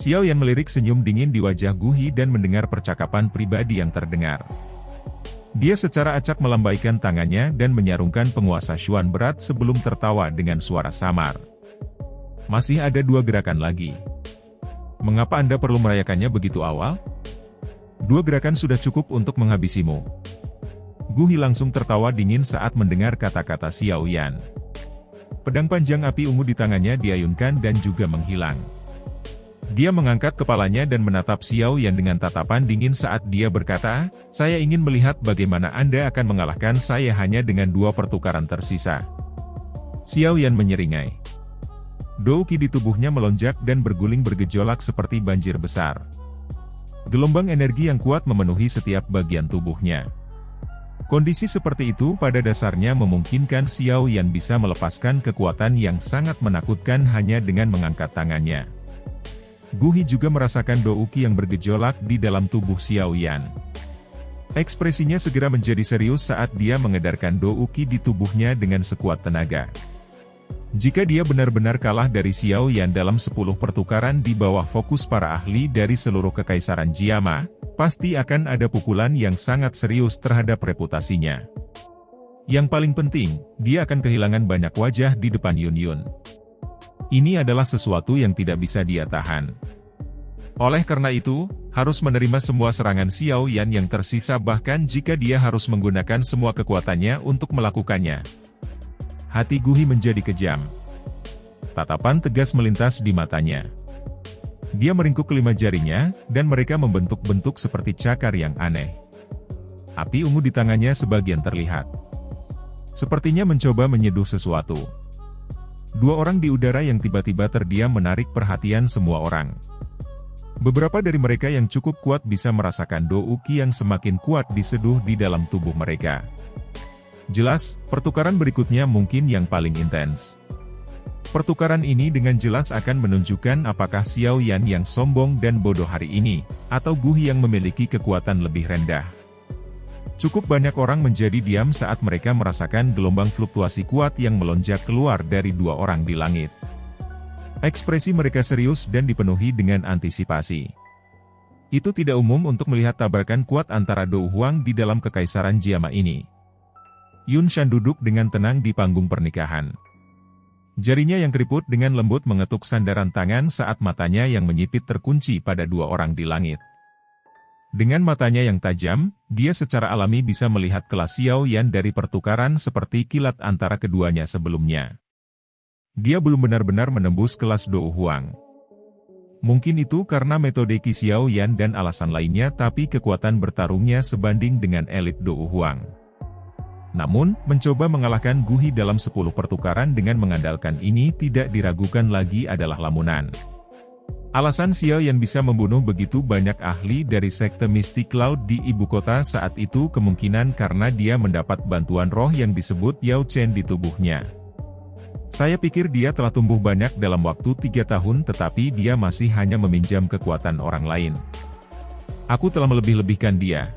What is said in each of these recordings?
Xiao Yan melirik senyum dingin di wajah Gu Hi dan mendengar percakapan pribadi yang terdengar. Dia secara acak melambaikan tangannya dan menyarungkan penguasa Xuan berat sebelum tertawa dengan suara samar. Masih ada 2 gerakan lagi. Mengapa Anda perlu merayakannya begitu awal? 2 gerakan sudah cukup untuk menghabisimu. Gu Hi langsung tertawa dingin saat mendengar kata-kata Xiao Yan. Pedang panjang api ungu di tangannya diayunkan dan juga menghilang. Dia mengangkat kepalanya dan menatap Xiao Yan dengan tatapan dingin saat dia berkata, "Saya ingin melihat bagaimana Anda akan mengalahkan saya hanya dengan 2 pertukaran tersisa." Xiao Yan menyeringai. Dou Qi di tubuhnya melonjak dan berguling bergejolak seperti banjir besar. Gelombang energi yang kuat memenuhi setiap bagian tubuhnya. Kondisi seperti itu pada dasarnya memungkinkan Xiao Yan bisa melepaskan kekuatan yang sangat menakutkan hanya dengan mengangkat tangannya. Gu Hi juga merasakan Dou Qi yang bergejolak di dalam tubuh Xiao Yan. Ekspresinya segera menjadi serius saat dia mengedarkan Dou Qi di tubuhnya dengan sekuat tenaga. Jika dia benar-benar kalah dari Xiao Yan dalam 10 pertukaran di bawah fokus para ahli dari seluruh kekaisaran Jiama, pasti akan ada pukulan yang sangat serius terhadap reputasinya. Yang paling penting, dia akan kehilangan banyak wajah di depan Yun Yun. Ini adalah sesuatu yang tidak bisa dia tahan. Oleh karena itu, harus menerima semua serangan Xiao Yan yang tersisa bahkan jika dia harus menggunakan semua kekuatannya untuk melakukannya. Hati Gu Hi menjadi kejam. Tatapan tegas melintas di matanya. Dia meringkuk kelima jarinya, dan mereka membentuk-bentuk seperti cakar yang aneh. Api ungu di tangannya sebagian terlihat. Sepertinya mencoba menyeduh sesuatu. 2 orang di udara yang tiba-tiba terdiam menarik perhatian semua orang. Beberapa dari mereka yang cukup kuat bisa merasakan Dou Qi yang semakin kuat diseduh di dalam tubuh mereka. Jelas, pertukaran berikutnya mungkin yang paling intens. Pertukaran ini dengan jelas akan menunjukkan apakah Xiao Yan yang sombong dan bodoh hari ini, atau Gu Hi yang memiliki kekuatan lebih rendah. Cukup banyak orang menjadi diam saat mereka merasakan gelombang fluktuasi kuat yang melonjak keluar dari 2 orang di langit. Ekspresi mereka serius dan dipenuhi dengan antisipasi. Itu tidak umum untuk melihat tabrakan kuat antara Dou Huang di dalam kekaisaran Jiama ini. Yun Shan duduk dengan tenang di panggung pernikahan. Jarinya yang keriput dengan lembut mengetuk sandaran tangan saat matanya yang menyipit terkunci pada 2 orang di langit. Dengan matanya yang tajam, dia secara alami bisa melihat kelas Xiao Yan dari pertukaran seperti kilat antara keduanya sebelumnya. Dia belum benar-benar menembus kelas Dou Huang. Mungkin itu karena metode Qi Xiao Yan dan alasan lainnya, tapi kekuatan bertarungnya sebanding dengan elit Dou Huang. Namun, mencoba mengalahkan Gu Hi dalam 10 pertukaran dengan mengandalkan ini tidak diragukan lagi adalah lamunan. Alasan Xiao Yan bisa membunuh begitu banyak ahli dari sekte Mystic Cloud di ibu kota saat itu kemungkinan karena dia mendapat bantuan roh yang disebut Yao Chen di tubuhnya. Saya pikir dia telah tumbuh banyak dalam waktu 3 tahun tetapi dia masih hanya meminjam kekuatan orang lain. Aku telah melebih-lebihkan dia.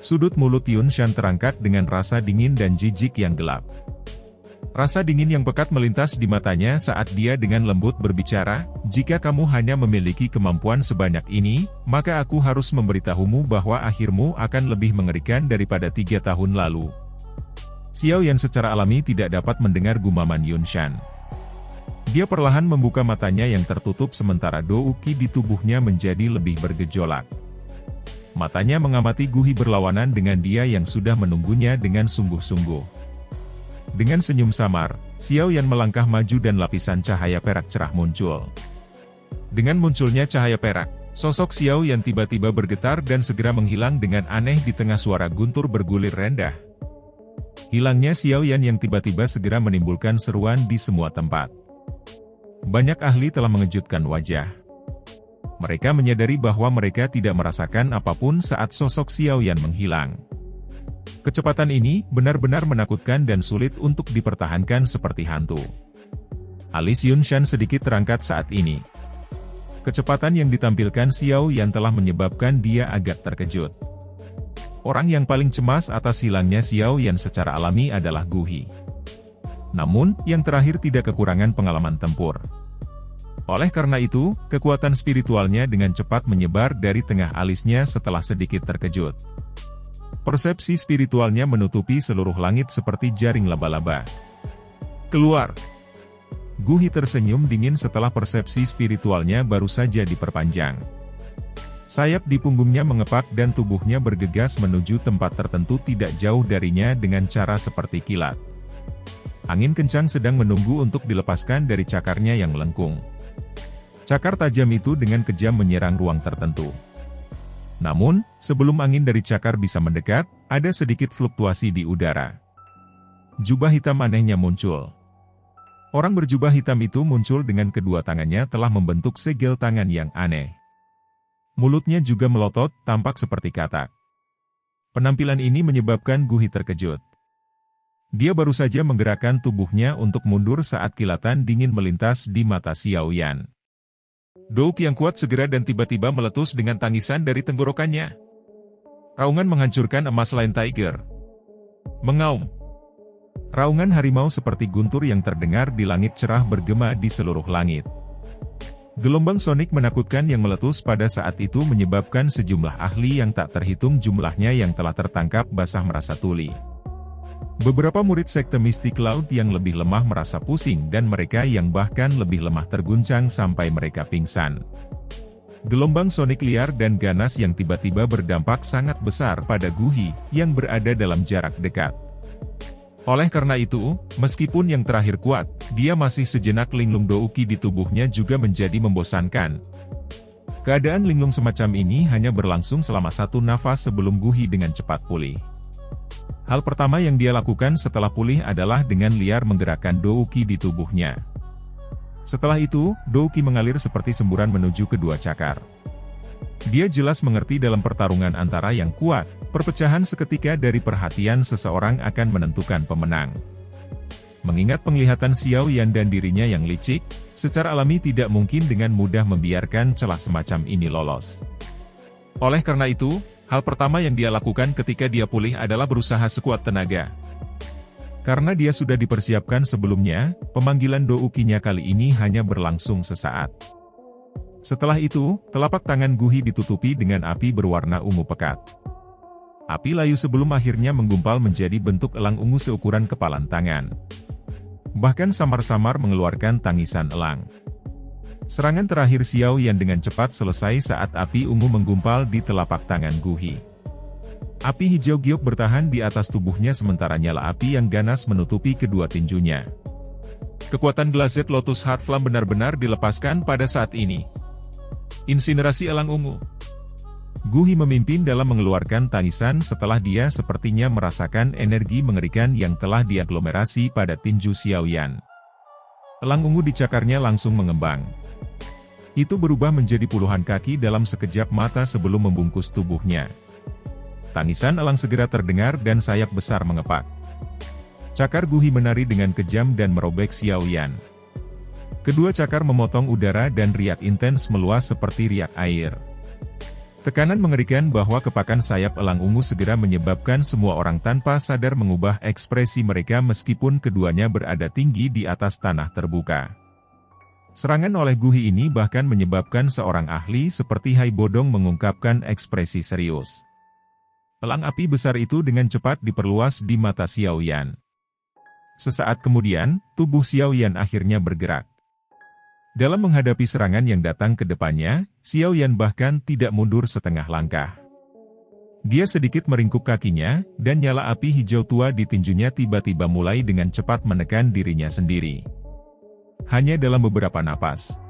Sudut mulut Yun Shan terangkat dengan rasa dingin dan jijik yang gelap. Rasa dingin yang pekat melintas di matanya saat dia dengan lembut berbicara, "Jika kamu hanya memiliki kemampuan sebanyak ini, maka aku harus memberitahumu bahwa akhirmu akan lebih mengerikan daripada 3 tahun lalu." Xiao Yan secara alami tidak dapat mendengar gumaman Yun Shan. Dia perlahan membuka matanya yang tertutup sementara Dou Qi di tubuhnya menjadi lebih bergejolak. Matanya mengamati Gu Hi berlawanan dengan dia yang sudah menunggunya dengan sungguh-sungguh. Dengan senyum samar, Xiao Yan melangkah maju dan lapisan cahaya perak cerah muncul. Dengan munculnya cahaya perak, sosok Xiao Yan tiba-tiba bergetar dan segera menghilang dengan aneh di tengah suara guntur bergulir rendah. Hilangnya Xiao Yan yang tiba-tiba segera menimbulkan seruan di semua tempat. Banyak ahli telah mengejutkan wajah. Mereka menyadari bahwa mereka tidak merasakan apapun saat sosok Xiao Yan menghilang. Kecepatan ini benar-benar menakutkan dan sulit untuk dipertahankan seperti hantu. Alis Yun Shan sedikit terangkat saat ini. Kecepatan yang ditampilkan Xiao Yan telah menyebabkan dia agak terkejut. Orang yang paling cemas atas hilangnya Xiao Yan secara alami adalah Gu Hi. Namun, yang terakhir tidak kekurangan pengalaman tempur. Oleh karena itu, kekuatan spiritualnya dengan cepat menyebar dari tengah alisnya setelah sedikit terkejut. Persepsi spiritualnya menutupi seluruh langit seperti jaring laba-laba. Keluar! Gu Hi tersenyum dingin setelah persepsi spiritualnya baru saja diperpanjang. Sayap di punggungnya mengepak dan tubuhnya bergegas menuju tempat tertentu tidak jauh darinya dengan cara seperti kilat. Angin kencang sedang menunggu untuk dilepaskan dari cakarnya yang melengkung. Cakar tajam itu dengan kejam menyerang ruang tertentu. Namun, sebelum angin dari cakar bisa mendekat, ada sedikit fluktuasi di udara. Jubah hitam anehnya muncul. Orang berjubah hitam itu muncul dengan kedua tangannya telah membentuk segel tangan yang aneh. Mulutnya juga melotot, tampak seperti katak. Penampilan ini menyebabkan Gu Hi terkejut. Dia baru saja menggerakkan tubuhnya untuk mundur saat kilatan dingin melintas di mata Xiao Yan. Douk yang kuat segera dan tiba-tiba meletus dengan tangisan dari tenggorokannya. Raungan menghancurkan emas Lion Tiger. Mengaum. Raungan harimau seperti guntur yang terdengar di langit cerah bergema di seluruh langit. Gelombang sonik menakutkan yang meletus pada saat itu menyebabkan sejumlah ahli yang tak terhitung jumlahnya yang telah tertangkap basah merasa tuli. Beberapa murid sekte Mystic Cloud yang lebih lemah merasa pusing dan mereka yang bahkan lebih lemah terguncang sampai mereka pingsan. Gelombang sonik liar dan ganas yang tiba-tiba berdampak sangat besar pada Gu Hi yang berada dalam jarak dekat. Oleh karena itu, meskipun yang terakhir kuat, dia masih sejenak linglung douki di tubuhnya juga menjadi membosankan. Keadaan linglung semacam ini hanya berlangsung selama 1 nafas sebelum Gu Hi dengan cepat pulih. Hal pertama yang dia lakukan setelah pulih adalah dengan liar menggerakkan douki di tubuhnya. Setelah itu, douki mengalir seperti semburan menuju kedua cakar. Dia jelas mengerti dalam pertarungan antara yang kuat, perpecahan seketika dari perhatian seseorang akan menentukan pemenang. Mengingat penglihatan Xiao Yan dan dirinya yang licik, secara alami tidak mungkin dengan mudah membiarkan celah semacam ini lolos. Oleh karena itu, hal pertama yang dia lakukan ketika dia pulih adalah berusaha sekuat tenaga. Karena dia sudah dipersiapkan sebelumnya, pemanggilan doukinya kali ini hanya berlangsung sesaat. Setelah itu, telapak tangan Gu Hi ditutupi dengan api berwarna ungu pekat. Api layu sebelum akhirnya menggumpal menjadi bentuk elang ungu seukuran kepalan tangan. Bahkan samar-samar mengeluarkan tangisan elang. Serangan terakhir Xiao Yan dengan cepat selesai saat api ungu menggumpal di telapak tangan Gu Hi. Api hijau giok bertahan di atas tubuhnya sementara nyala api yang ganas menutupi kedua tinjunya. Kekuatan Glazed Lotus Heart Flame benar-benar dilepaskan pada saat ini. Insinerasi elang ungu. Gu Hi memimpin dalam mengeluarkan tangisan setelah dia sepertinya merasakan energi mengerikan yang telah diaglomerasi pada tinju Xiao Yan. Elang ungu di cakarnya langsung mengembang. Itu berubah menjadi puluhan kaki dalam sekejap mata sebelum membungkus tubuhnya. Tangisan elang segera terdengar dan sayap besar mengepak. Cakar Gu Hi menari dengan kejam dan merobek Xiao Yan. Kedua cakar memotong udara dan riak intens meluas seperti riak air. Tekanan mengerikan bahwa kepakan sayap elang ungu segera menyebabkan semua orang tanpa sadar mengubah ekspresi mereka meskipun keduanya berada tinggi di atas tanah terbuka. Serangan oleh Gu Hi ini bahkan menyebabkan seorang ahli seperti Hai Bodong mengungkapkan ekspresi serius. Elang api besar itu dengan cepat diperluas di mata Xiao Yan. Sesaat kemudian, tubuh Xiao Yan akhirnya bergerak. Dalam menghadapi serangan yang datang ke depannya, Xiao Yan bahkan tidak mundur setengah langkah. Dia sedikit meringkuk kakinya, dan nyala api hijau tua di tinjunya tiba-tiba mulai dengan cepat menekan dirinya sendiri. Hanya dalam beberapa napas.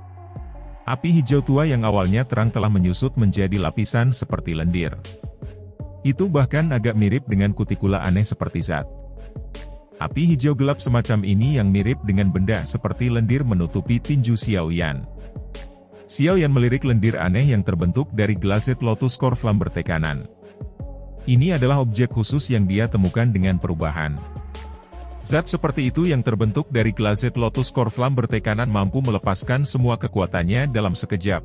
Api hijau tua yang awalnya terang telah menyusut menjadi lapisan seperti lendir. Itu bahkan agak mirip dengan kutikula aneh seperti zat. Api hijau gelap semacam ini yang mirip dengan benda seperti lendir menutupi tinju Xiao Yan. Xiao Yan melirik lendir aneh yang terbentuk dari Glazed Lotus Core Flame bertekanan. Ini adalah objek khusus yang dia temukan dengan perubahan. Zat seperti itu yang terbentuk dari Glazed Lotus Core Flame bertekanan mampu melepaskan semua kekuatannya dalam sekejap.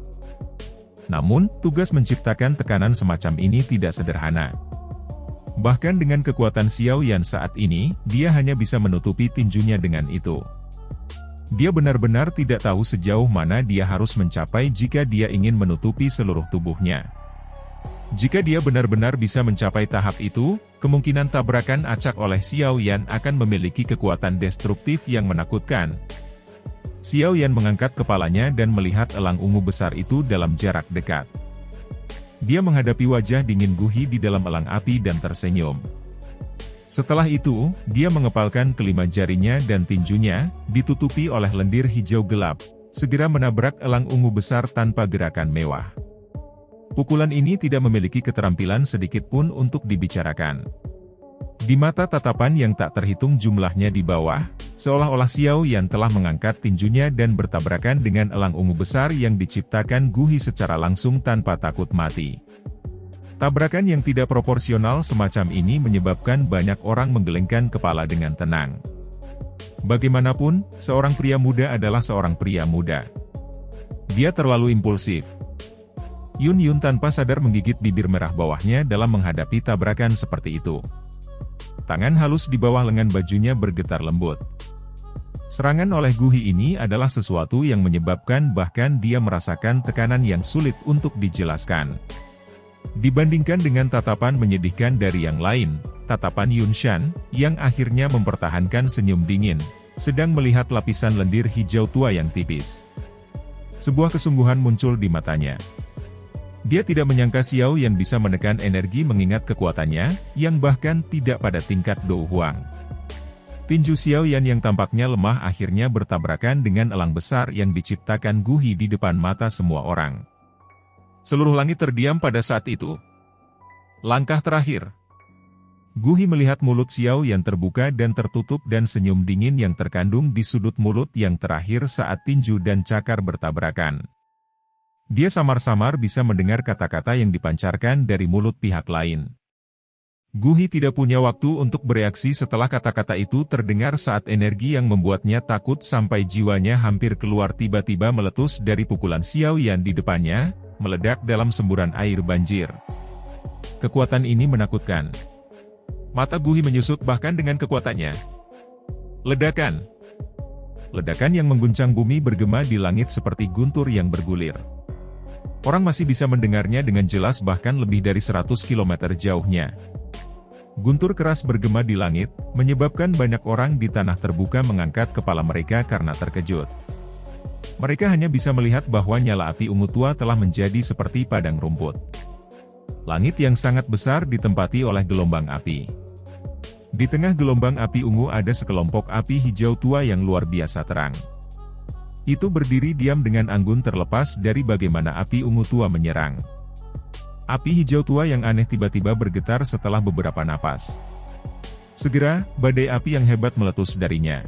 Namun, tugas menciptakan tekanan semacam ini tidak sederhana. Bahkan dengan kekuatan Xiao Yan saat ini, dia hanya bisa menutupi tinjunya dengan itu. Dia benar-benar tidak tahu sejauh mana dia harus mencapai jika dia ingin menutupi seluruh tubuhnya. Jika dia benar-benar bisa mencapai tahap itu, kemungkinan tabrakan acak oleh Xiao Yan akan memiliki kekuatan destruktif yang menakutkan. Xiao Yan mengangkat kepalanya dan melihat elang ungu besar itu dalam jarak dekat. Dia menghadapi wajah dingin Guhi di dalam elang api dan tersenyum. Setelah itu, dia mengepalkan kelima jarinya dan tinjunya, ditutupi oleh lendir hijau gelap, segera menabrak elang ungu besar tanpa gerakan mewah. Pukulan ini tidak memiliki keterampilan sedikit pun untuk dibicarakan. Di mata tatapan yang tak terhitung jumlahnya di bawah, seolah-olah Xiao Yan telah mengangkat tinjunya dan bertabrakan dengan elang ungu besar yang diciptakan Guhi secara langsung tanpa takut mati. Tabrakan yang tidak proporsional semacam ini menyebabkan banyak orang menggelengkan kepala dengan tenang. Bagaimanapun, seorang pria muda adalah seorang pria muda. Dia terlalu impulsif. Yun Yun tanpa sadar menggigit bibir merah bawahnya dalam menghadapi tabrakan seperti itu. Tangan halus di bawah lengan bajunya bergetar lembut. Serangan oleh Guhi ini adalah sesuatu yang menyebabkan bahkan dia merasakan tekanan yang sulit untuk dijelaskan. Dibandingkan dengan tatapan menyedihkan dari yang lain, tatapan Yun Shan, yang akhirnya mempertahankan senyum dingin, sedang melihat lapisan lendir hijau tua yang tipis. Sebuah kesungguhan muncul di matanya. Dia tidak menyangka Xiao Yan bisa menekan energi mengingat kekuatannya, yang bahkan tidak pada tingkat Dou Huang. Tinju Xiao Yan yang tampaknya lemah akhirnya bertabrakan dengan elang besar yang diciptakan Guhi di depan mata semua orang. Seluruh langit terdiam pada saat itu. Langkah terakhir. Guhi melihat mulut Xiao Yan terbuka dan tertutup dan senyum dingin yang terkandung di sudut mulut yang terakhir saat tinju dan cakar bertabrakan. Dia samar-samar bisa mendengar kata-kata yang dipancarkan dari mulut pihak lain. Guhi tidak punya waktu untuk bereaksi setelah kata-kata itu terdengar saat energi yang membuatnya takut sampai jiwanya hampir keluar tiba-tiba meletus dari pukulan Xiao Yan di depannya, meledak dalam semburan air banjir. Kekuatan ini menakutkan. Mata Guhi menyusut bahkan dengan kekuatannya. Ledakan. Ledakan yang mengguncang bumi bergema di langit seperti guntur yang bergulir. Orang masih bisa mendengarnya dengan jelas bahkan lebih dari 100 km jauhnya. Guntur keras bergema di langit, menyebabkan banyak orang di tanah terbuka mengangkat kepala mereka karena terkejut. Mereka hanya bisa melihat bahwa nyala api ungu tua telah menjadi seperti padang rumput. Langit yang sangat besar ditempati oleh gelombang api. Di tengah gelombang api ungu ada sekelompok api hijau tua yang luar biasa terang. Itu berdiri diam dengan anggun terlepas dari bagaimana api ungu tua menyerang. Api hijau tua yang aneh tiba-tiba bergetar setelah beberapa napas. Segera, badai api yang hebat meletus darinya.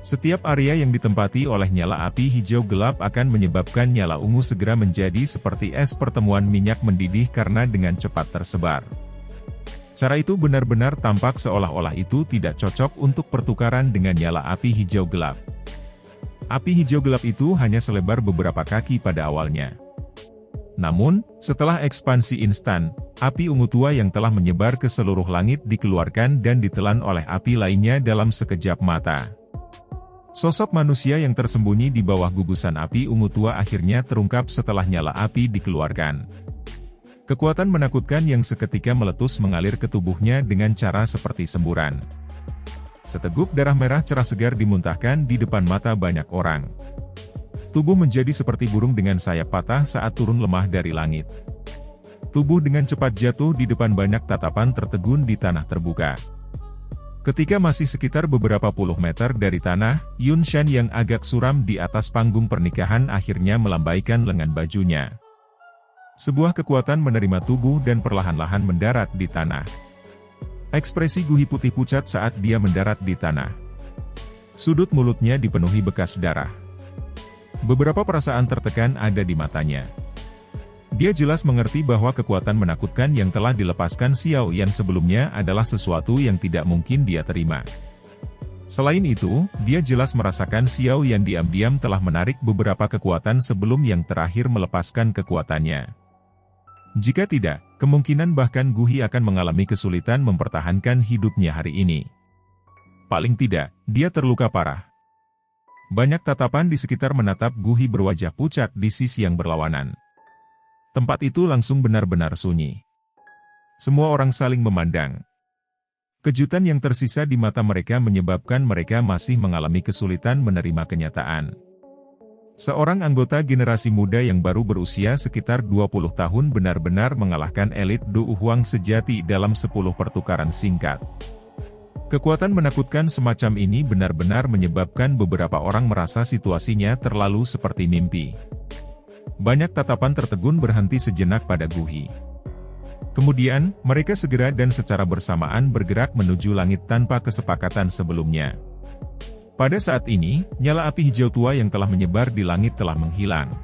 Setiap area yang ditempati oleh nyala api hijau gelap akan menyebabkan nyala ungu segera menjadi seperti es pertemuan minyak mendidih karena dengan cepat tersebar. Cara itu benar-benar tampak seolah-olah itu tidak cocok untuk pertukaran dengan nyala api hijau gelap. Api hijau gelap itu hanya selebar beberapa kaki pada awalnya. Namun, setelah ekspansi instan, api ungu tua yang telah menyebar ke seluruh langit dikeluarkan dan ditelan oleh api lainnya dalam sekejap mata. Sosok manusia yang tersembunyi di bawah gugusan api ungu tua akhirnya terungkap setelah nyala api dikeluarkan. Kekuatan menakutkan yang seketika meletus mengalir ke tubuhnya dengan cara seperti semburan. Seteguk darah merah cerah segar dimuntahkan di depan mata banyak orang. Tubuh menjadi seperti burung dengan sayap patah saat turun lemah dari langit. Tubuh dengan cepat jatuh di depan banyak tatapan tertegun di tanah terbuka. Ketika masih sekitar beberapa puluh meter dari tanah, Yun Shan yang agak suram di atas panggung pernikahan akhirnya melambaikan lengan bajunya. Sebuah kekuatan menerima tubuh dan perlahan-lahan mendarat di tanah. Ekspresi Guhi putih pucat saat dia mendarat di tanah. Sudut mulutnya dipenuhi bekas darah. Beberapa perasaan tertekan ada di matanya. Dia jelas mengerti bahwa kekuatan menakutkan yang telah dilepaskan Xiao Yan sebelumnya adalah sesuatu yang tidak mungkin dia terima. Selain itu, dia jelas merasakan Xiao Yan diam-diam telah menarik beberapa kekuatan sebelum yang terakhir melepaskan kekuatannya. Jika tidak, kemungkinan bahkan Guhi akan mengalami kesulitan mempertahankan hidupnya hari ini. Paling tidak, dia terluka parah. Banyak tatapan di sekitar menatap Guhi berwajah pucat di sisi yang berlawanan. Tempat itu langsung benar-benar sunyi. Semua orang saling memandang. Kejutan yang tersisa di mata mereka menyebabkan mereka masih mengalami kesulitan menerima kenyataan. Seorang anggota generasi muda yang baru berusia sekitar 20 tahun benar-benar mengalahkan elit Du Huang sejati dalam 10 pertukaran singkat. Kekuatan menakutkan semacam ini benar-benar menyebabkan beberapa orang merasa situasinya terlalu seperti mimpi. Banyak tatapan tertegun berhenti sejenak pada Guhi. Kemudian, mereka segera dan secara bersamaan bergerak menuju langit tanpa kesepakatan sebelumnya. Pada saat ini, nyala api hijau tua yang telah menyebar di langit telah menghilang.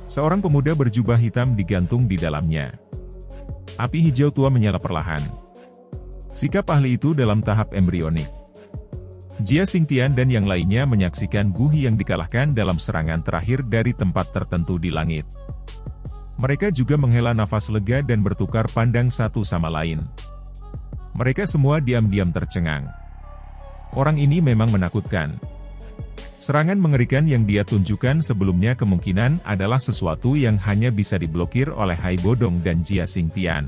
Seorang pemuda berjubah hitam digantung di dalamnya. Api hijau tua menyala perlahan. Sikap ahli itu dalam tahap embrionik. Jia Xingtian dan yang lainnya menyaksikan Guhi yang dikalahkan dalam serangan terakhir dari tempat tertentu di langit. Mereka juga menghela nafas lega dan bertukar pandang satu sama lain. Mereka semua diam-diam tercengang. Orang ini memang menakutkan. Serangan mengerikan yang dia tunjukkan sebelumnya kemungkinan adalah sesuatu yang hanya bisa diblokir oleh Hai Bodong dan Jia Xingtian.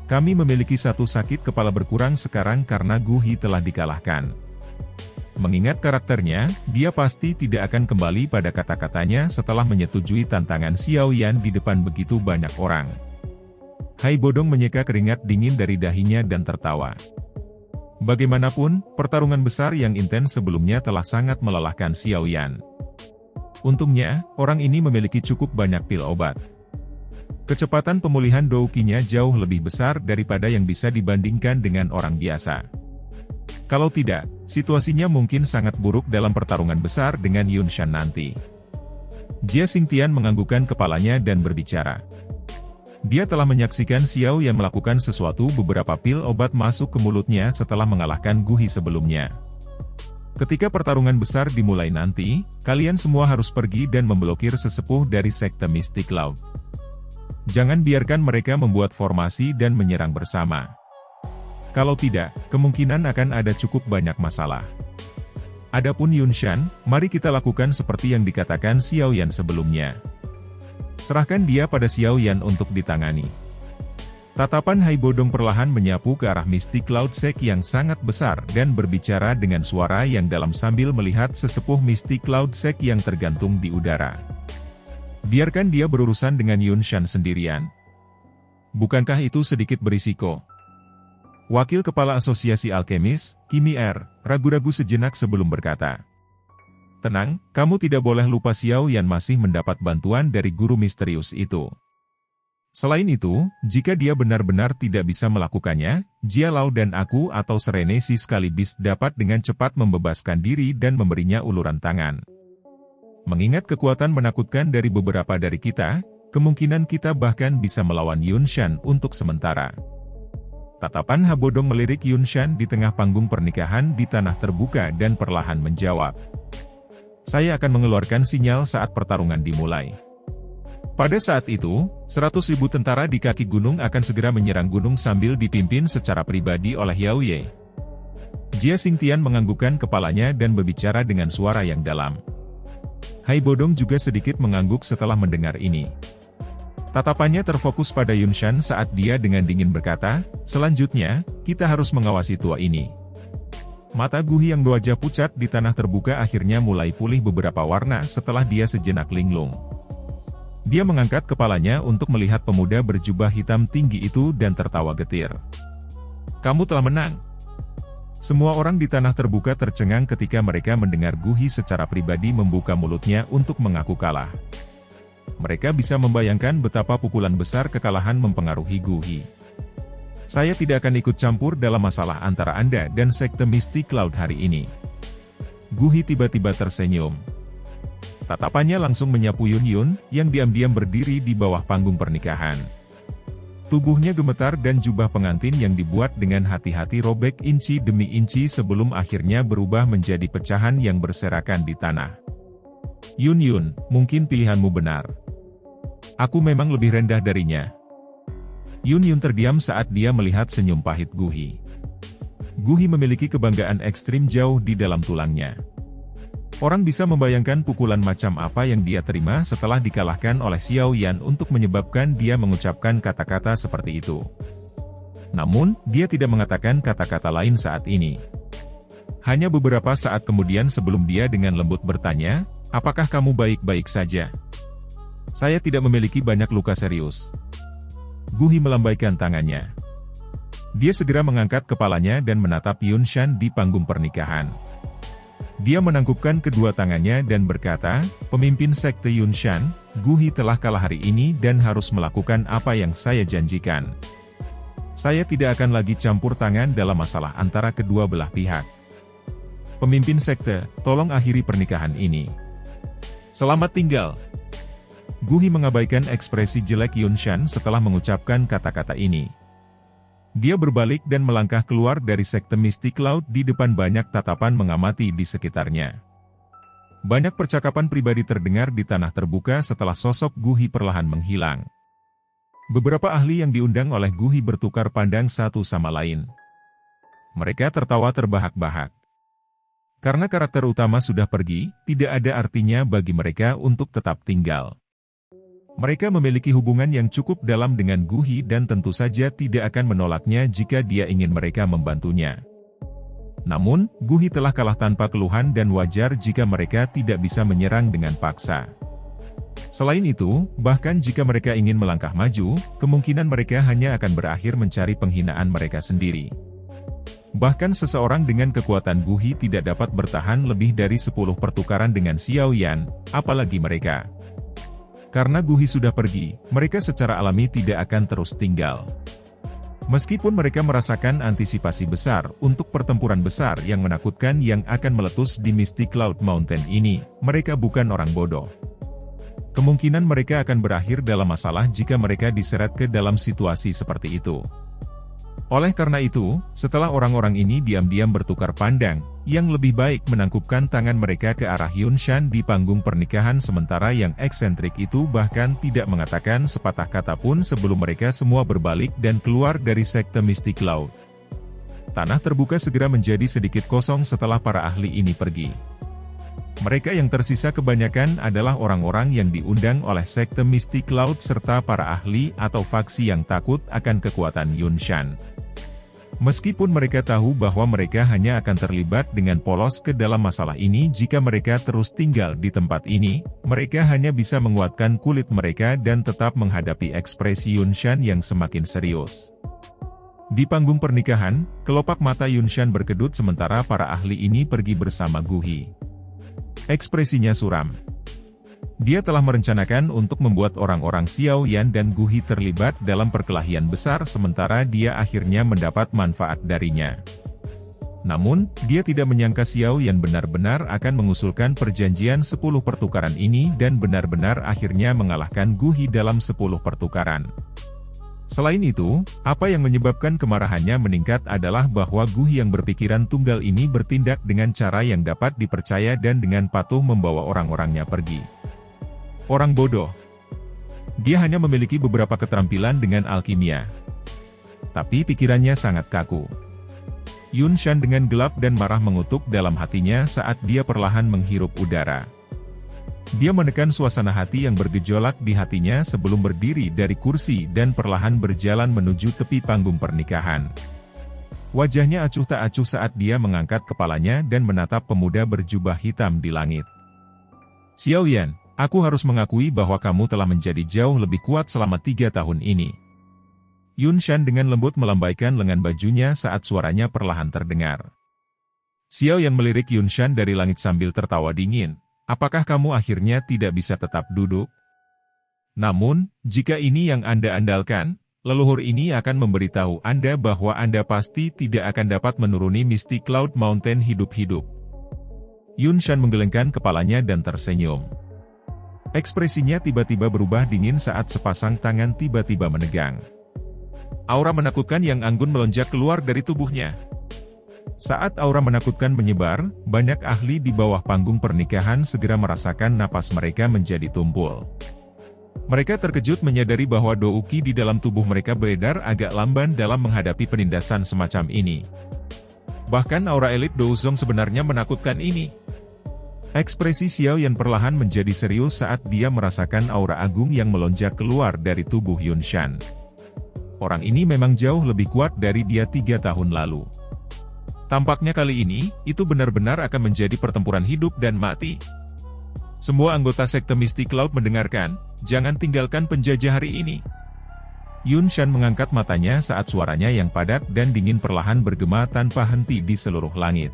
Kami memiliki satu sakit kepala berkurang sekarang karena Guhi telah dikalahkan. Mengingat karakternya, dia pasti tidak akan kembali pada kata-katanya setelah menyetujui tantangan Xiao Yan di depan begitu banyak orang. Hai Bodong menyeka keringat dingin dari dahinya dan tertawa. Bagaimanapun, pertarungan besar yang intens sebelumnya telah sangat melelahkan Xiao Yan. Untungnya, orang ini memiliki cukup banyak pil obat. Kecepatan pemulihan Douqinya jauh lebih besar daripada yang bisa dibandingkan dengan orang biasa. Kalau tidak, situasinya mungkin sangat buruk dalam pertarungan besar dengan Yun Shan nanti. Jia Xingtian menganggukkan kepalanya dan berbicara. Dia telah menyaksikan Xiao yang melakukan sesuatu beberapa pil obat masuk ke mulutnya setelah mengalahkan Guhi sebelumnya. Ketika pertarungan besar dimulai nanti, kalian semua harus pergi dan memblokir sesepuh dari sekte Mystic Cloud. Jangan biarkan mereka membuat formasi dan menyerang bersama. Kalau tidak, kemungkinan akan ada cukup banyak masalah. Adapun Yun Shan, mari kita lakukan seperti yang dikatakan Xiao Yan sebelumnya. Serahkan dia pada Xiao Yan untuk ditangani. Tatapan Hai Bodong perlahan menyapu ke arah Mystic Cloud Sect yang sangat besar dan berbicara dengan suara yang dalam sambil melihat sesepuh Mystic Cloud Sect yang tergantung di udara. Biarkan dia berurusan dengan Yun Shan sendirian. Bukankah itu sedikit berisiko? Wakil Kepala Asosiasi Alkemis, Kimi R, ragu-ragu sejenak sebelum berkata. Tenang, kamu tidak boleh lupa Xiao Yan masih mendapat bantuan dari guru misterius itu. Selain itu, jika dia benar-benar tidak bisa melakukannya, Jia Lao dan aku atau Serenesi sekaligus dapat dengan cepat membebaskan diri dan memberinya uluran tangan. Mengingat kekuatan menakutkan dari beberapa dari kita, kemungkinan kita bahkan bisa melawan Yun Shan untuk sementara. Tatapan Ha Bodong melirik Yun Shan di tengah panggung pernikahan di tanah terbuka dan perlahan menjawab. Saya akan mengeluarkan sinyal saat pertarungan dimulai. Pada saat itu, 100.000 tentara di kaki gunung akan segera menyerang gunung sambil dipimpin secara pribadi oleh Yao Ye. Jia Xingtian menganggukkan kepalanya dan berbicara dengan suara yang dalam. Hai Bodong juga sedikit mengangguk setelah mendengar ini. Tatapannya terfokus pada Yun Shan saat dia dengan dingin berkata, selanjutnya, kita harus mengawasi tua ini. Mata Guhi yang berwajah pucat di tanah terbuka akhirnya mulai pulih beberapa warna setelah dia sejenak linglung. Dia mengangkat kepalanya untuk melihat pemuda berjubah hitam tinggi itu dan tertawa getir. Kamu telah menang. Semua orang di tanah terbuka tercengang ketika mereka mendengar Guhi secara pribadi membuka mulutnya untuk mengaku kalah. Mereka bisa membayangkan betapa pukulan besar kekalahan mempengaruhi Guhi. Saya tidak akan ikut campur dalam masalah antara Anda dan Sekte Mystic Cloud hari ini. Guhi tiba-tiba tersenyum. Tatapannya langsung menyapu Yun Yun, yang diam-diam berdiri di bawah panggung pernikahan. Tubuhnya gemetar dan jubah pengantin yang dibuat dengan hati-hati robek inci demi inci sebelum akhirnya berubah menjadi pecahan yang berserakan di tanah. Yun Yun, mungkin pilihanmu benar. Aku memang lebih rendah darinya. Yun Yun terdiam saat dia melihat senyum pahit Guhi. Guhi memiliki kebanggaan ekstrim jauh di dalam tulangnya. Orang bisa membayangkan pukulan macam apa yang dia terima setelah dikalahkan oleh Xiao Yan untuk menyebabkan dia mengucapkan kata-kata seperti itu. Namun, dia tidak mengatakan kata-kata lain saat ini. Hanya beberapa saat kemudian sebelum dia dengan lembut bertanya, "Apakah kamu baik-baik saja?" "Saya tidak memiliki banyak luka serius." Gu Hi melambaikan tangannya. Dia segera mengangkat kepalanya dan menatap Yun Shan di panggung pernikahan. Dia menangkupkan kedua tangannya dan berkata, "Pemimpin sekte Yun Shan, Gu Hi telah kalah hari ini dan harus melakukan apa yang saya janjikan. Saya tidak akan lagi campur tangan dalam masalah antara kedua belah pihak. Pemimpin sekte, tolong akhiri pernikahan ini. Selamat tinggal." Gu Hi mengabaikan ekspresi jelek Yun Shan setelah mengucapkan kata-kata ini. Dia berbalik dan melangkah keluar dari sekte Mystic Cloud di depan banyak tatapan mengamati di sekitarnya. Banyak percakapan pribadi terdengar di tanah terbuka setelah sosok Gu Hi perlahan menghilang. Beberapa ahli yang diundang oleh Gu Hi bertukar pandang satu sama lain. Mereka tertawa terbahak-bahak. Karena karakter utama sudah pergi, tidak ada artinya bagi mereka untuk tetap tinggal. Mereka memiliki hubungan yang cukup dalam dengan Gu Hi dan tentu saja tidak akan menolaknya jika dia ingin mereka membantunya. Namun, Gu Hi telah kalah tanpa keluhan dan wajar jika mereka tidak bisa menyerang dengan paksa. Selain itu, bahkan jika mereka ingin melangkah maju, kemungkinan mereka hanya akan berakhir mencari penghinaan mereka sendiri. Bahkan seseorang dengan kekuatan Gu Hi tidak dapat bertahan lebih dari 10 pertukaran dengan Xiao Yan, apalagi mereka. Karena Gu Hi sudah pergi, mereka secara alami tidak akan terus tinggal. Meskipun mereka merasakan antisipasi besar untuk pertempuran besar yang menakutkan yang akan meletus di Mystic Cloud Mountain ini, mereka bukan orang bodoh. Kemungkinan mereka akan berakhir dalam masalah jika mereka diseret ke dalam situasi seperti itu. Oleh karena itu, setelah orang-orang ini diam-diam bertukar pandang, yang lebih baik menangkupkan tangan mereka ke arah Yun Shan di panggung pernikahan sementara yang eksentrik itu bahkan tidak mengatakan sepatah kata pun sebelum mereka semua berbalik dan keluar dari sekte Mystic Cloud. Tanah terbuka segera menjadi sedikit kosong setelah para ahli ini pergi. Mereka yang tersisa kebanyakan adalah orang-orang yang diundang oleh sekte Mystic Cloud serta para ahli atau faksi yang takut akan kekuatan Yun Shan. Meskipun mereka tahu bahwa mereka hanya akan terlibat dengan polos ke dalam masalah ini jika mereka terus tinggal di tempat ini, mereka hanya bisa menguatkan kulit mereka dan tetap menghadapi ekspresi Yun Shan yang semakin serius. Di panggung pernikahan, kelopak mata Yun Shan berkedut sementara para ahli ini pergi bersama Gu Hi. Ekspresinya suram. Dia telah merencanakan untuk membuat orang-orang Xiao Yan dan Gu Hi terlibat dalam perkelahian besar sementara dia akhirnya mendapat manfaat darinya. Namun, dia tidak menyangka Xiao Yan benar-benar akan mengusulkan perjanjian 10 pertukaran ini dan benar-benar akhirnya mengalahkan Gu Hi dalam 10 pertukaran. Selain itu, apa yang menyebabkan kemarahannya meningkat adalah bahwa Gu Hi yang berpikiran tunggal ini bertindak dengan cara yang dapat dipercaya dan dengan patuh membawa orang-orangnya pergi. Orang bodoh. Dia hanya memiliki beberapa keterampilan dengan alkimia. Tapi pikirannya sangat kaku. Yun Shan dengan gelap dan marah mengutuk dalam hatinya saat dia perlahan menghirup udara. Dia menekan suasana hati yang bergejolak di hatinya sebelum berdiri dari kursi dan perlahan berjalan menuju tepi panggung pernikahan. Wajahnya acuh tak acuh saat dia mengangkat kepalanya dan menatap pemuda berjubah hitam di langit. "Xiao Yan, aku harus mengakui bahwa kamu telah menjadi jauh lebih kuat selama 3 tahun ini." Yun Shan dengan lembut melambaikan lengan bajunya saat suaranya perlahan terdengar. Xiao Yan melirik Yun Shan dari langit sambil tertawa dingin. "Apakah kamu akhirnya tidak bisa tetap duduk? Namun, jika ini yang Anda andalkan, leluhur ini akan memberitahu Anda bahwa Anda pasti tidak akan dapat menuruni Mystic Cloud Mountain hidup-hidup." Yun Shan menggelengkan kepalanya dan tersenyum. Ekspresinya tiba-tiba berubah dingin saat sepasang tangan tiba-tiba menegang. Aura menakutkan yang anggun melonjak keluar dari tubuhnya. Saat aura menakutkan menyebar, banyak ahli di bawah panggung pernikahan segera merasakan napas mereka menjadi tumpul. Mereka terkejut menyadari bahwa douki di dalam tubuh mereka beredar agak lamban dalam menghadapi penindasan semacam ini. Bahkan aura elit Douzong sebenarnya menakutkan ini. Ekspresi Xiao Yan perlahan menjadi serius saat dia merasakan aura agung yang melonjak keluar dari tubuh Yun Shan. Orang ini memang jauh lebih kuat dari dia 3 tahun lalu. Tampaknya kali ini, itu benar-benar akan menjadi pertempuran hidup dan mati. Semua anggota sekte Misty Cloud mendengarkan, jangan tinggalkan penjajah hari ini. Yun Shan mengangkat matanya saat suaranya yang padat dan dingin perlahan bergema tanpa henti di seluruh langit.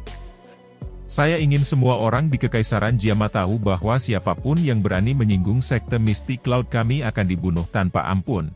Saya ingin semua orang di Kekaisaran Jiama tahu bahwa siapapun yang berani menyinggung sekte Misty Cloud kami akan dibunuh tanpa ampun.